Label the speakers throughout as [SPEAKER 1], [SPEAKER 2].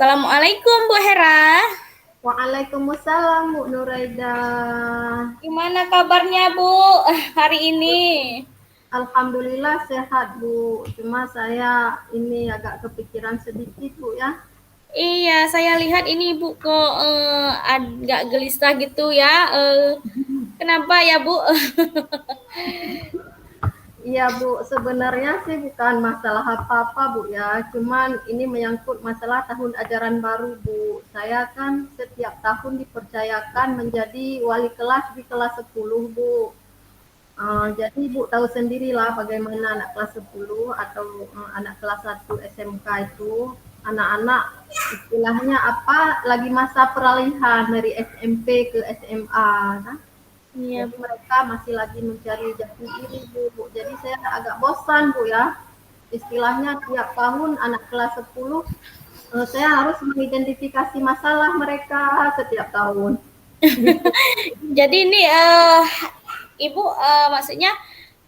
[SPEAKER 1] Assalamualaikum Bu Hera.
[SPEAKER 2] Waalaikumsalam Bu Nuraida.
[SPEAKER 1] Gimana kabarnya Bu hari ini?
[SPEAKER 2] Alhamdulillah sehat Bu. Cuma saya ini agak kepikiran sedikit Bu ya.
[SPEAKER 1] Iya, saya lihat ini Ibu kok agak gelisah gitu ya. Kenapa ya Bu?
[SPEAKER 2] Iya Bu, sebenarnya sih bukan masalah apa-apa Bu ya. Cuman ini menyangkut masalah tahun ajaran baru Bu. Saya kan setiap tahun dipercayakan menjadi wali kelas di kelas 10 Bu. Jadi Ibu tahu sendirilah bagaimana anak kelas 10 atau anak kelas 1 SMK itu anak-anak istilahnya apa lagi masa peralihan dari SMP ke SMA kan.
[SPEAKER 1] Iya
[SPEAKER 2] Jadi
[SPEAKER 1] Bu.
[SPEAKER 2] mereka masih lagi mencari jati diri Bu. Jadi saya agak bosan Bu ya. Istilahnya tiap tahun anak kelas 10 saya harus mengidentifikasi masalah mereka setiap tahun. Gitu.
[SPEAKER 1] Jadi ini Ibu maksudnya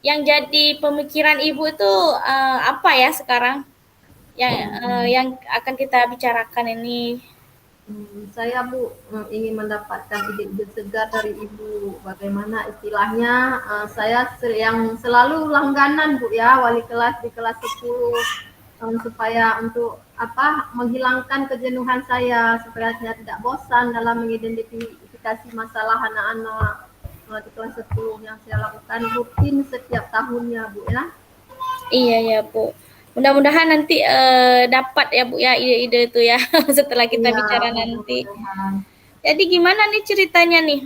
[SPEAKER 1] yang jadi pemikiran Ibu itu apa ya sekarang? Yang akan kita bicarakan ini.
[SPEAKER 2] Saya Bu ingin mendapatkan ide-ide segar dari Ibu. Bagaimana istilahnya saya yang selalu langganan Bu ya wali kelas di kelas 10 supaya untuk apa menghilangkan kejenuhan saya supaya saya tidak bosan dalam mengidentifikasi masalah anak-anak di kelas 10 yang saya lakukan rutin setiap tahunnya Bu ya.
[SPEAKER 1] Iya ya Bu. Mudah-mudahan nanti dapat ya Bu ya ide-ide itu ya setelah kita
[SPEAKER 2] Iya,
[SPEAKER 1] bicara nanti.
[SPEAKER 2] mudah-mudahan.
[SPEAKER 1] Jadi gimana nih ceritanya nih?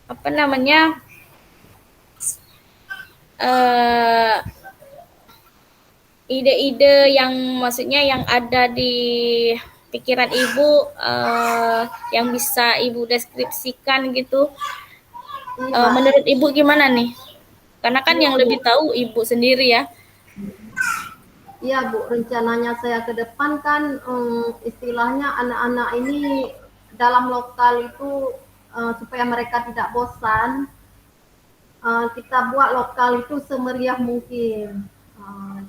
[SPEAKER 1] Apa namanya? eh Ide-ide yang maksudnya yang ada di pikiran Ibu yang bisa Ibu deskripsikan gitu.
[SPEAKER 2] Iya,
[SPEAKER 1] Menurut Ibu gimana nih? Karena kan
[SPEAKER 2] iya
[SPEAKER 1] yang
[SPEAKER 2] Bu.
[SPEAKER 1] lebih tahu Ibu sendiri ya.
[SPEAKER 2] Iya Bu, rencananya saya ke depan kan istilahnya anak-anak ini dalam lokal itu supaya mereka tidak bosan, kita buat lokal itu semeriah mungkin.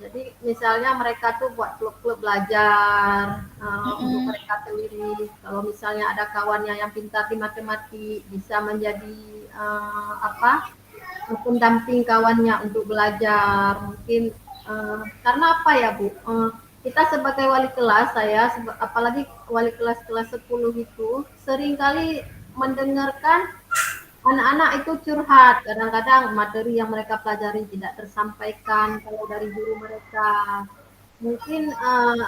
[SPEAKER 2] Jadi misalnya mereka tuh buat klub-klub belajar untuk
[SPEAKER 1] Mm-mm.
[SPEAKER 2] mereka sendiri. Kalau misalnya ada kawannya yang pintar di matematik bisa menjadi apa pendamping kawannya untuk belajar mungkin karena apa ya Bu kita sebagai wali kelas saya apalagi wali kelas 10 itu seringkali mendengarkan anak-anak itu curhat kadang-kadang materi yang mereka pelajari tidak tersampaikan kalau dari guru mereka mungkin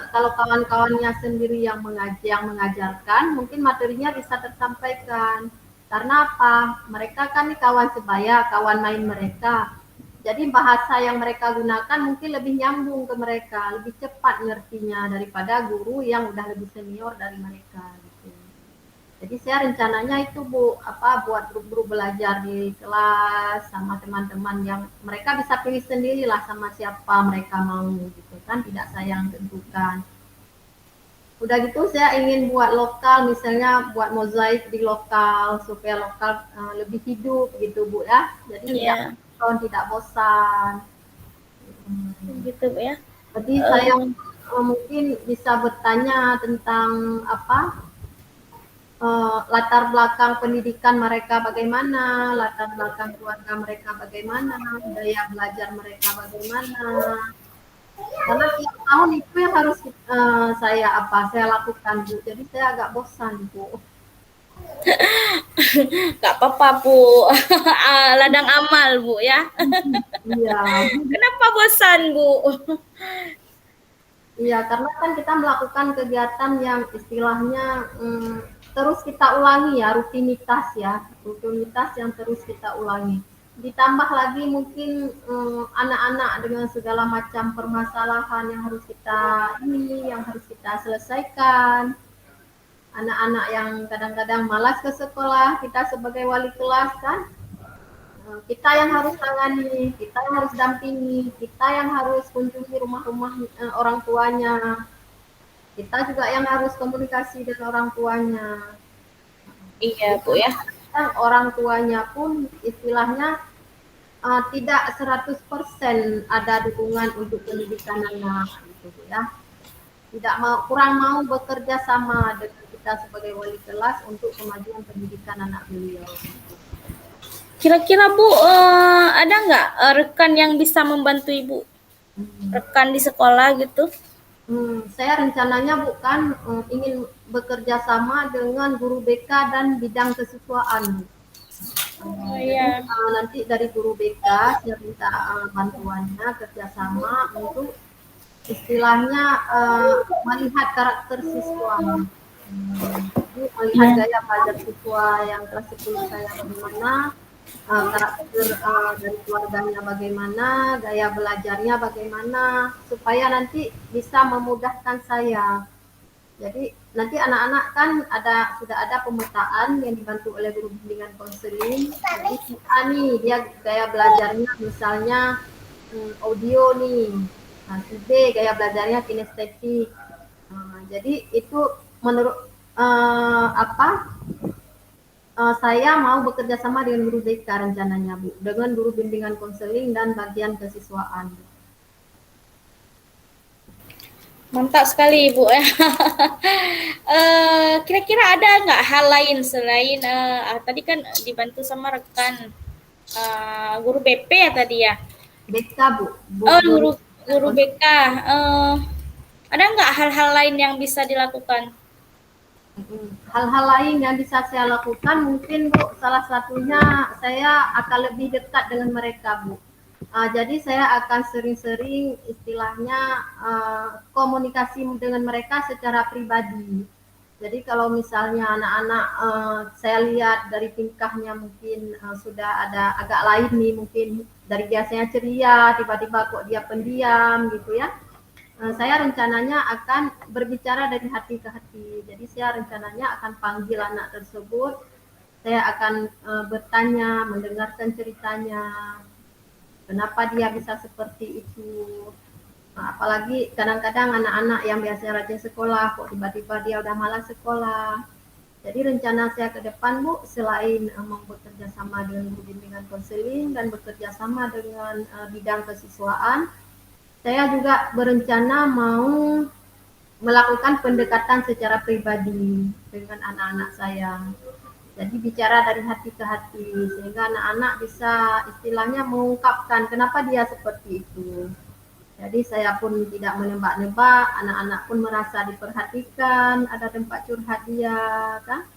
[SPEAKER 2] kalau kawan-kawannya sendiri yang mengajarkan mungkin materinya bisa tersampaikan karena apa mereka kan nih kawan sebaya kawan main mereka jadi bahasa yang mereka gunakan mungkin lebih nyambung ke mereka lebih cepat ngertinya daripada guru yang udah lebih senior dari mereka gitu. Jadi saya rencananya itu Bu, apa buat grup-grup belajar di kelas sama teman-teman yang mereka bisa pilih sendiri lah sama siapa mereka mau gitu kan, tidak saya yang tentukan. Udah gitu saya ingin buat lokal, misalnya buat mozaik di lokal supaya lokal lebih hidup gitu Bu ya. Jadi tidak
[SPEAKER 1] Iya,
[SPEAKER 2] monoton, tidak bosan.
[SPEAKER 1] gitu ya.
[SPEAKER 2] Jadi saya
[SPEAKER 1] Eh,
[SPEAKER 2] mungkin bisa bertanya tentang apa latar belakang pendidikan mereka bagaimana, latar belakang keluarga mereka bagaimana, daya belajar mereka bagaimana. Karena tiap tahun itu yang harus saya lakukan Bu. Jadi saya agak bosan Bu.
[SPEAKER 1] Nggak apa-apa Bu. Ladang amal Bu ya.
[SPEAKER 2] Iya,
[SPEAKER 1] Kenapa bosan Bu?
[SPEAKER 2] iya karena kan kita melakukan kegiatan yang istilahnya terus kita ulangi ya rutinitas yang terus kita ulangi. Ditambah lagi mungkin anak-anak dengan segala macam permasalahan yang harus kita selesaikan. Anak-anak yang kadang-kadang malas ke sekolah, kita sebagai wali kelas kan, kita yang harus tangani, kita yang harus dampingi, kita yang harus kunjungi rumah-rumah orang tuanya, kita juga yang harus komunikasi dengan orang tuanya.
[SPEAKER 1] Iya Bu ya.
[SPEAKER 2] Ditambah orang tuanya pun istilahnya tidak 100% ada dukungan untuk pendidikan anak gitu ya. tidak mau, kurang mau bekerja sama dengan kita sebagai wali kelas untuk kemajuan pendidikan anak beliau.
[SPEAKER 1] Kira-kira Bu, ada nggak rekan yang bisa membantu Ibu?
[SPEAKER 2] Hmm.
[SPEAKER 1] Rekan di sekolah gitu?
[SPEAKER 2] Saya rencananya bukan ingin bekerja sama dengan guru BK dan bidang kesiswaan.
[SPEAKER 1] Oh
[SPEAKER 2] Jadi
[SPEAKER 1] iya.
[SPEAKER 2] nanti dari guru BK saya minta bantuannya kerjasama untuk istilahnya melihat karakter siswa. Jadi melihat
[SPEAKER 1] Iya.
[SPEAKER 2] gaya belajar siswa yang kelas 10 saya bagaimana, karakter dari keluarganya bagaimana, gaya belajarnya bagaimana, supaya nanti bisa memudahkan saya. Jadi nanti anak-anak kan sudah ada pemetaan yang dibantu oleh guru bimbingan konseling. Jadi si A nih dia gaya belajarnya misalnya audio nih. Nah, si B gaya belajarnya kinestetik. Jadi itu menurut apa? Saya mau bekerja sama dengan guru BK rencananya Bu, dengan guru bimbingan konseling dan bagian kesiswaan.
[SPEAKER 1] Mantap sekali Ibu ya. Kira-kira ada nggak hal lain selain tadi kan dibantu sama rekan guru BP ya tadi ya?
[SPEAKER 2] BK Bu,
[SPEAKER 1] Oh,
[SPEAKER 2] guru
[SPEAKER 1] guru
[SPEAKER 2] bimbingan
[SPEAKER 1] guru
[SPEAKER 2] konseling.
[SPEAKER 1] BK. Ada nggak hal-hal lain yang bisa dilakukan?
[SPEAKER 2] Hal-hal lain yang bisa saya lakukan mungkin Bu, salah satunya saya akan lebih dekat dengan mereka Bu. Jadi saya akan sering-sering istilahnya komunikasi dengan mereka secara pribadi. Jadi kalau misalnya anak-anak saya lihat dari tingkahnya mungkin sudah ada agak lain nih, mungkin dari biasanya ceria, tiba-tiba kok dia pendiam gitu ya. Saya rencananya akan berbicara dari hati ke hati. Jadi saya rencananya akan panggil anak tersebut, saya akan bertanya, mendengarkan ceritanya, kenapa dia bisa seperti itu. Nah, apalagi kadang-kadang anak-anak yang biasanya rajin sekolah, kok tiba-tiba dia udah malas sekolah. Jadi rencana saya ke depan Bu, selain mau bekerja sama dengan guru bimbingan konseling dan bekerja sama dengan bidang kesiswaan, saya juga berencana mau melakukan pendekatan secara pribadi dengan anak-anak saya. Jadi bicara dari hati ke hati sehingga anak-anak bisa istilahnya mengungkapkan kenapa dia seperti itu. Jadi saya pun tidak menebak-nebak, anak-anak pun merasa diperhatikan, ada tempat curhat dia, kan?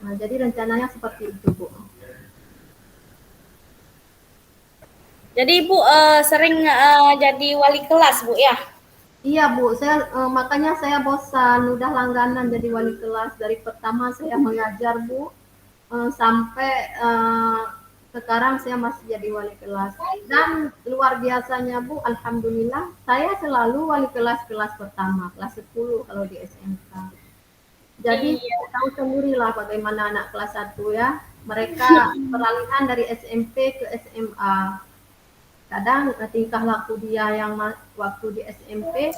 [SPEAKER 2] Nah, jadi rencananya seperti itu, Bu.
[SPEAKER 1] Jadi Ibu sering jadi wali kelas Bu ya?
[SPEAKER 2] Iya, Bu. Makanya saya bosan, udah langganan jadi wali kelas. Dari pertama saya mengajar, Bu, sampai sekarang saya masih jadi wali kelas. Dan luar biasanya, Bu, alhamdulillah saya selalu wali kelas kelas pertama, kelas 10 kalau di SMK. Jadi
[SPEAKER 1] Iya.
[SPEAKER 2] saya tahu sendirilah bagaimana anak kelas 1 ya. Mereka peralihan dari SMP ke SMA. Kadang tingkah laku dia yang waktu di SMP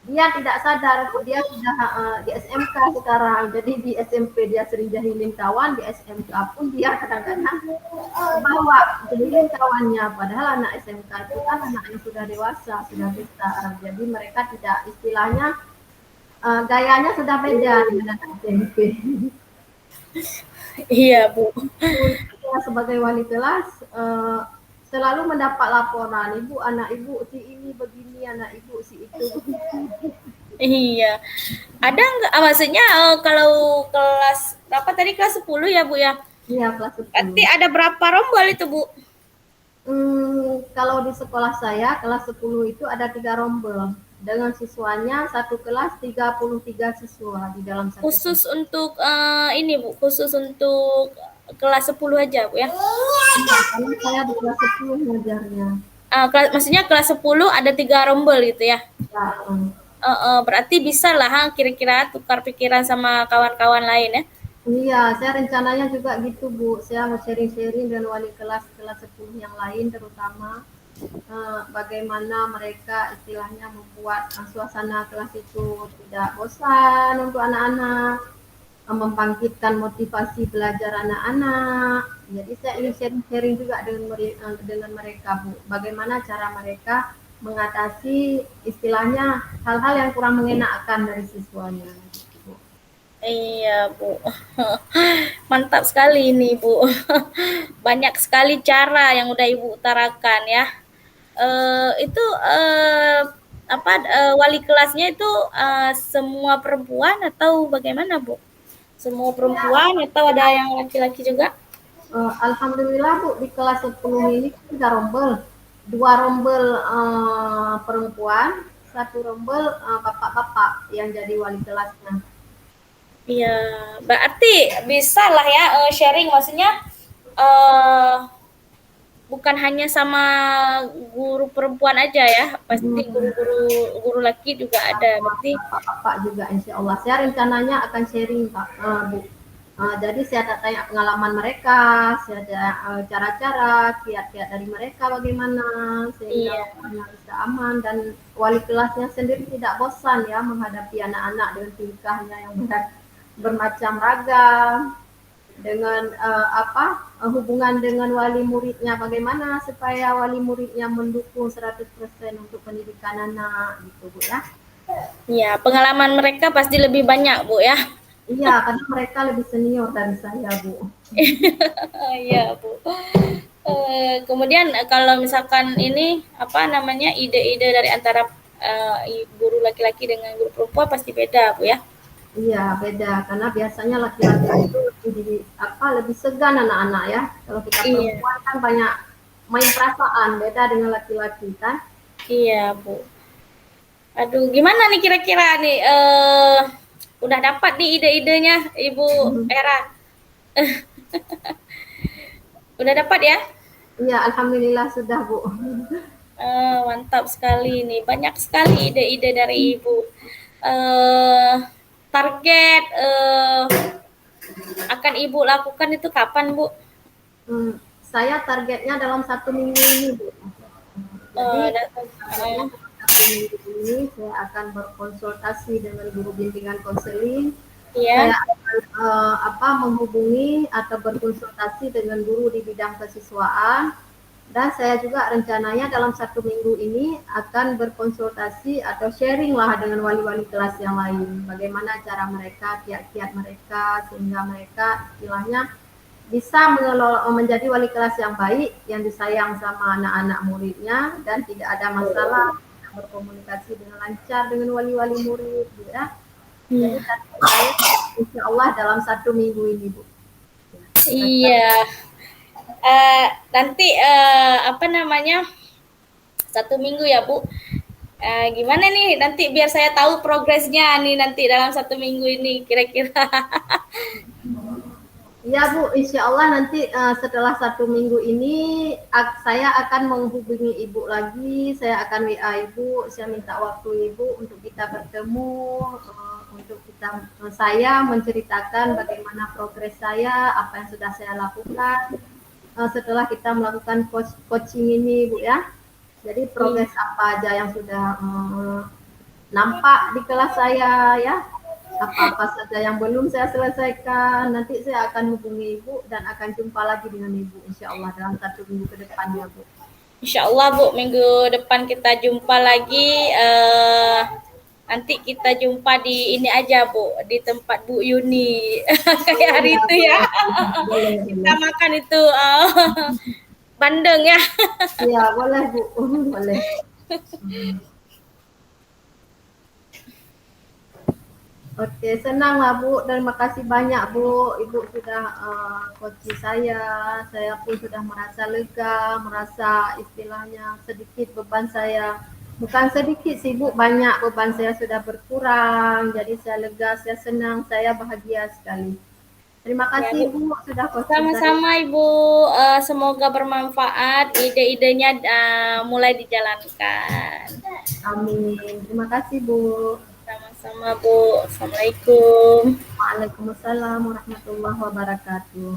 [SPEAKER 2] dia tidak sadar dia sudah di SMK sekarang. Jadi di SMP dia sering jahilin kawan, di SMK pun dia kadang-kadang bawa jahilin kawannya. Padahal anak SMK itu kan anak yang sudah dewasa, sudah besar. Jadi mereka tidak istilahnya gayanya sudah beda dengan anak SMP.
[SPEAKER 1] Iya Bu.
[SPEAKER 2] Saya sebagai wali kelas selalu mendapat laporan, ibu anak ibu si ini begini, anak ibu si itu begitu.
[SPEAKER 1] Iya. Ada nggak, maksudnya kalau kelas berapa tadi, kelas 10 ya Bu ya?
[SPEAKER 2] Iya kelas
[SPEAKER 1] Berarti
[SPEAKER 2] 10.
[SPEAKER 1] ada berapa rombol itu Bu?
[SPEAKER 2] Kalau di sekolah saya kelas 10 itu ada 3 rombel dengan siswanya satu kelas 33 siswa di dalam satu
[SPEAKER 1] Khusus
[SPEAKER 2] kelas.
[SPEAKER 1] untuk ini Bu, khusus untuk kelas 10 aja Bu ya?
[SPEAKER 2] Iya, karena saya di kelas 10 ngajarnya.
[SPEAKER 1] Maksudnya kelas 10 ada 3 rombel gitu ya?
[SPEAKER 2] Ya,
[SPEAKER 1] Berarti bisa lah kira-kira tukar pikiran sama kawan-kawan lain ya?
[SPEAKER 2] iya, saya rencananya juga gitu, Bu. Saya mau sharing-sharing dengan wali kelas kelas 10 yang lain terutama bagaimana mereka istilahnya membuat suasana kelas itu tidak bosan untuk anak-anak, membangkitkan motivasi belajar anak-anak. Jadi saya ingin sharing-sharing juga dengan mereka, Bu. Bagaimana cara mereka mengatasi istilahnya hal-hal yang kurang mengenakan dari siswanya. Gitu.
[SPEAKER 1] Iya, Bu. Mantap sekali ini, Bu. Banyak sekali cara yang udah Ibu utarakan ya. Itu apa wali kelasnya itu semua perempuan atau bagaimana, Bu? Semua perempuan atau ada yang laki-laki juga?
[SPEAKER 2] Alhamdulillah Bu, di kelas 10 ini 3 rombel. 2 rombel perempuan, 1 rombel bapak-bapak yang jadi wali kelasnya.
[SPEAKER 1] Iya, berarti bisa lah ya sharing, maksudnya eh bukan hanya sama guru perempuan aja ya, pasti
[SPEAKER 2] Hmm,
[SPEAKER 1] guru laki juga ada. Berarti
[SPEAKER 2] bapak-bapak juga insya Allah. Saya rencananya akan sharing Pak, Bu. Jadi saya tanya pengalaman mereka, saya ada cara-cara, kiat-kiat dari mereka bagaimana, sehingga
[SPEAKER 1] iya,
[SPEAKER 2] rumahnya bisa aman dan wali kelasnya sendiri tidak bosan ya menghadapi anak-anak dengan tingkahnya yang bermacam ragam, dengan hubungan dengan wali muridnya bagaimana supaya wali muridnya mendukung 100% untuk pendidikan anak gitu Bu ya.
[SPEAKER 1] iya, pengalaman mereka pasti lebih banyak, Bu ya.
[SPEAKER 2] Iya, karena mereka lebih senior dari saya Bu.
[SPEAKER 1] Iya, Bu. Kemudian kalau misalkan ini apa namanya ide-ide dari antara guru laki-laki dengan guru perempuan pasti beda, Bu ya.
[SPEAKER 2] Iya, beda karena biasanya laki-laki itu lebih segan anak-anak ya. Kalau kita
[SPEAKER 1] Iya,
[SPEAKER 2] perempuan kan banyak main perasaan, beda dengan laki-laki kan.
[SPEAKER 1] iya, Bu. Aduh, gimana nih kira-kira nih udah dapat nih ide-idenya Ibu Era? Udah dapat ya?
[SPEAKER 2] Iya, alhamdulillah sudah Bu.
[SPEAKER 1] Mantap sekali nih. Banyak sekali ide-ide dari Ibu. Eh, target akan Ibu lakukan itu kapan, Bu?
[SPEAKER 2] Hmm, saya targetnya dalam 1 minggu ini Bu. Jadi
[SPEAKER 1] Eh, da-
[SPEAKER 2] targetnya dalam 1 minggu ini saya akan berkonsultasi dengan guru bimbingan konseling. Saya
[SPEAKER 1] Iya,
[SPEAKER 2] akan menghubungi atau berkonsultasi dengan guru di bidang kesiswaan. Dan saya juga rencananya dalam 1 minggu ini akan berkonsultasi atau sharing lah dengan wali-wali kelas yang lain. Bagaimana cara mereka, kiat-kiat mereka, sehingga mereka istilahnya bisa menjadi wali kelas yang baik, yang disayang sama anak-anak muridnya, dan tidak ada masalah, berkomunikasi dengan lancar dengan wali-wali murid. Ya. Jadi
[SPEAKER 1] iya,
[SPEAKER 2] saya insya Allah dalam 1 minggu ini Bu.
[SPEAKER 1] iya. Nanti apa namanya 1 minggu ya, Bu. Gimana nih nanti biar saya tahu progresnya nih nanti dalam 1 minggu ini kira-kira.
[SPEAKER 2] Ya Bu, insya Allah nanti setelah 1 minggu ini saya akan menghubungi Ibu lagi, saya akan WA Ibu, saya minta waktu Ibu untuk kita bertemu, untuk saya menceritakan bagaimana progres saya, apa yang sudah saya lakukan setelah kita melakukan coaching ini Bu ya. Jadi progres apa aja yang sudah nampak di kelas saya ya, apa-apa saja yang belum saya selesaikan, nanti saya akan hubungi Ibu dan akan jumpa lagi dengan Ibu insya Allah dalam 1 minggu ke depannya Bu.
[SPEAKER 1] Insya Allah Bu, minggu depan kita jumpa lagi. Nanti kita jumpa di ini aja Bu, di tempat Bu Yuni. Kayak hari
[SPEAKER 2] Iya
[SPEAKER 1] itu ya.
[SPEAKER 2] boleh, boleh,
[SPEAKER 1] Kita
[SPEAKER 2] boleh.
[SPEAKER 1] makan itu bandeng ya.
[SPEAKER 2] Iya boleh Bu, boleh. Oke, senang lah Bu. Terima kasih banyak Bu. Ibu sudah coaching saya. Saya pun sudah merasa lega, merasa istilahnya sedikit beban saya. Bukan sedikit sih Bu, banyak beban saya sudah berkurang. Jadi saya lega, saya senang, saya bahagia sekali. Terima
[SPEAKER 1] Ya
[SPEAKER 2] kasih
[SPEAKER 1] Bu,
[SPEAKER 2] Bu sudah coaching saya.
[SPEAKER 1] sama-sama Ibu. Semoga bermanfaat. Ide-idenya mulai dijalankan.
[SPEAKER 2] Amin. Terima kasih Bu.
[SPEAKER 1] Sama-sama Bu. Assalamualaikum.
[SPEAKER 2] Waalaikumsalam warahmatullahi wabarakatuh.